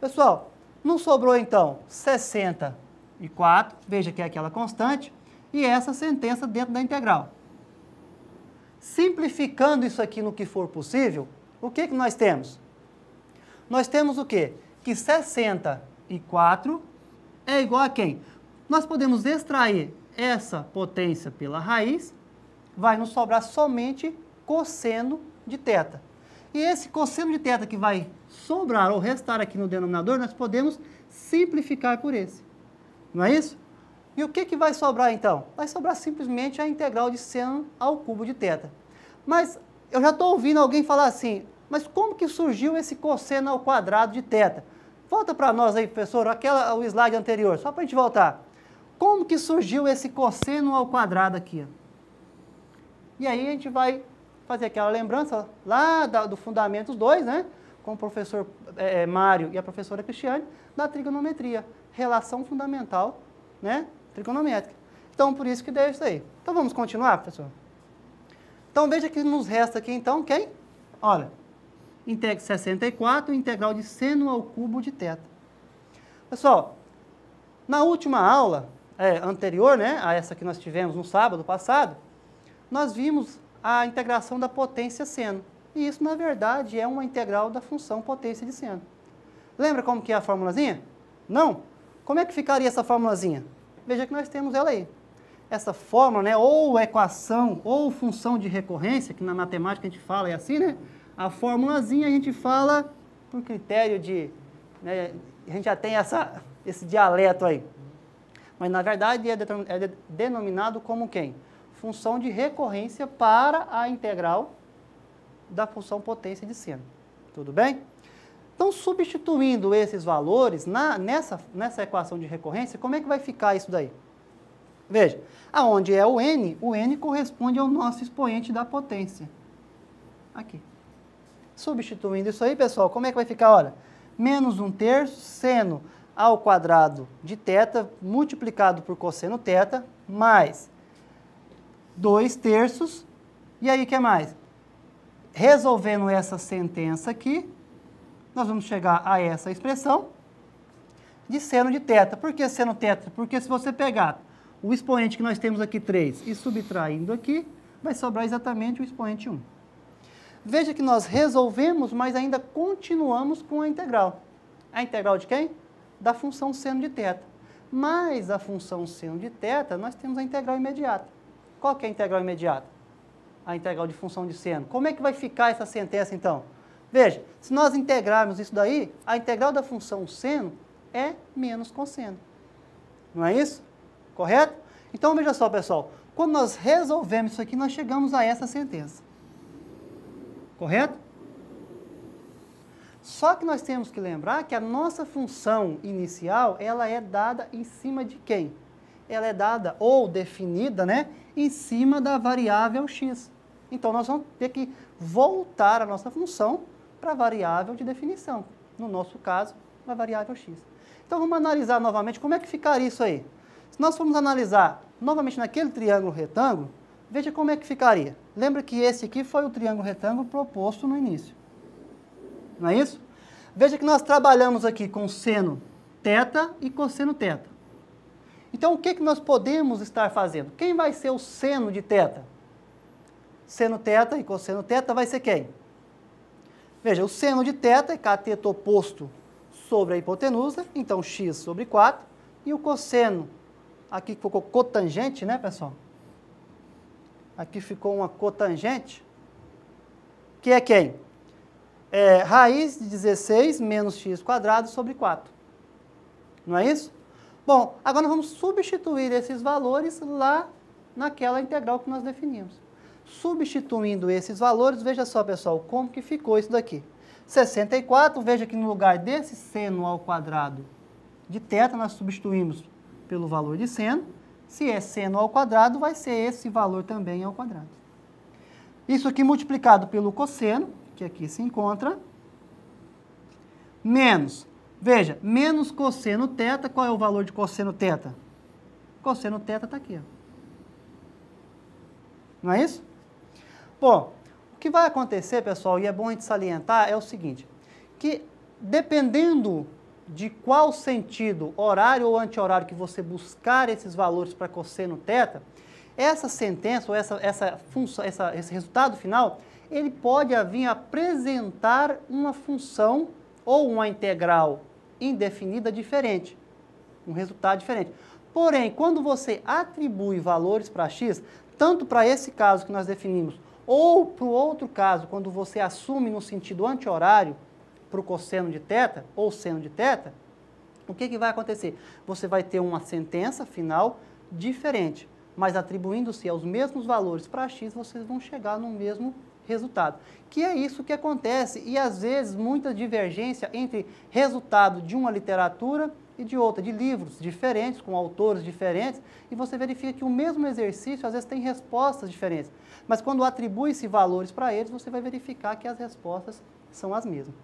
Pessoal, não sobrou então 64, veja que é aquela constante, e essa sentença dentro da integral. Simplificando isso aqui no que for possível, o que nós temos? Nós temos o quê? Que 64 é igual a quem? Nós podemos extrair essa potência pela raiz, vai nos sobrar somente cosseno de θ. E esse cosseno de θ que vai sobrar ou restar aqui no denominador, nós podemos simplificar por esse. Não é isso? E o que vai sobrar então? Vai sobrar simplesmente a integral de seno ao cubo de θ. Mas eu já estou ouvindo alguém falar assim, mas como que surgiu esse cosseno ao quadrado de θ? Volta para nós aí, professor, o slide anterior, só para a gente voltar. Como que surgiu esse cosseno ao quadrado aqui? E aí a gente vai fazer aquela lembrança lá do Fundamentos 2, né? Com o professor Mário e a professora Cristiane, da trigonometria, relação fundamental, né? Trigonométrica. Então, por isso que deu isso aí. Então, vamos continuar, professor? Então, veja que nos resta aqui, então, quem? Olha, 64, integral de seno ao cubo de θ. Pessoal, na última aula anterior, né, a essa que nós tivemos no sábado passado, nós vimos a integração da potência seno. E isso, na verdade, é uma integral da função potência de seno. Lembra como que é a formulazinha? Não? Como é que ficaria essa formulazinha? Veja que nós temos ela aí. Essa fórmula, né, ou equação, ou função de recorrência, que na matemática a gente fala, é assim, né? A formulazinha a gente fala por critério de... Né, a gente já tem esse dialeto aí. Mas, na verdade, é denominado como quem? Função de recorrência para a integral da função potência de seno. Tudo bem? Então, substituindo esses valores nessa equação de recorrência, como é que vai ficar isso daí? Veja, aonde é o N corresponde ao nosso expoente da potência. Aqui. Substituindo isso aí, pessoal, como é que vai ficar? Olha, menos 1/3 seno ao quadrado de θ multiplicado por cosseno θ, mais 2/3. E aí, o que mais? Resolvendo essa sentença aqui, nós vamos chegar a essa expressão de seno de θ. Por que seno θ? Porque se você pegar o expoente que nós temos aqui, 3, e subtraindo aqui, vai sobrar exatamente o expoente 1. Veja que nós resolvemos, mas ainda continuamos com a integral. A integral de quem? Da função seno de θ. Mais a função seno de θ, nós temos a integral imediata. Qual que é a integral imediata? A integral de função de seno. Como é que vai ficar essa sentença, então? Veja, se nós integrarmos isso daí, a integral da função seno é menos cosseno. Não é isso? Correto? Então, veja só, pessoal. Quando nós resolvemos isso aqui, nós chegamos a essa sentença. Correto? Só que nós temos que lembrar que a nossa função inicial, ela é dada em cima de quem? Ela é dada ou definida, né, em cima da variável x. Então, nós vamos ter que voltar a nossa função para a variável de definição. No nosso caso, a variável x. Então, vamos analisar novamente como é que ficaria isso aí. Se nós formos analisar novamente naquele triângulo retângulo, veja como é que ficaria. Lembra que esse aqui foi o triângulo retângulo proposto no início. Não é isso? Veja que nós trabalhamos aqui com seno θ e cosseno θ. Então, o que nós podemos estar fazendo? Quem vai ser o seno de θ? Seno θ e cosseno θ vai ser quem? Veja, o seno de θ é cateto oposto sobre a hipotenusa, então x sobre 4, e o cosseno, aqui ficou cotangente, né, pessoal? Aqui ficou uma cotangente, que é quem? Raiz de 16 menos x quadrado sobre 4. Não é isso? Bom, agora nós vamos substituir esses valores lá naquela integral que nós definimos. Substituindo esses valores, veja só, pessoal, como que ficou isso daqui. 64, veja que no lugar desse seno ao quadrado de θ, nós substituímos pelo valor de seno. Se é seno ao quadrado, vai ser esse valor também ao quadrado. Isso aqui multiplicado pelo cosseno, que aqui se encontra, menos, veja, menos cosseno θ, qual é o valor de cosseno θ? Cosseno θ está aqui, ó. Não é isso? Bom, o que vai acontecer, pessoal, e é bom a gente salientar, é o seguinte, que dependendo de qual sentido, horário ou anti-horário, que você buscar esses valores para cosseno θ, essa sentença ou esse resultado final, ele pode vir apresentar uma função ou uma integral indefinida diferente, um resultado diferente. Porém, quando você atribui valores para x, tanto para esse caso que nós definimos, ou para o outro caso, quando você assume no sentido anti-horário, para o cosseno de θ ou seno de θ, o que vai acontecer? Você vai ter uma sentença final diferente, mas atribuindo-se aos mesmos valores para x, vocês vão chegar no mesmo resultado. Que é isso que acontece e às vezes muita divergência entre resultado de uma literatura e de outra, de livros diferentes, com autores diferentes, e você verifica que o mesmo exercício às vezes tem respostas diferentes. Mas quando atribui-se valores para eles, você vai verificar que as respostas são as mesmas.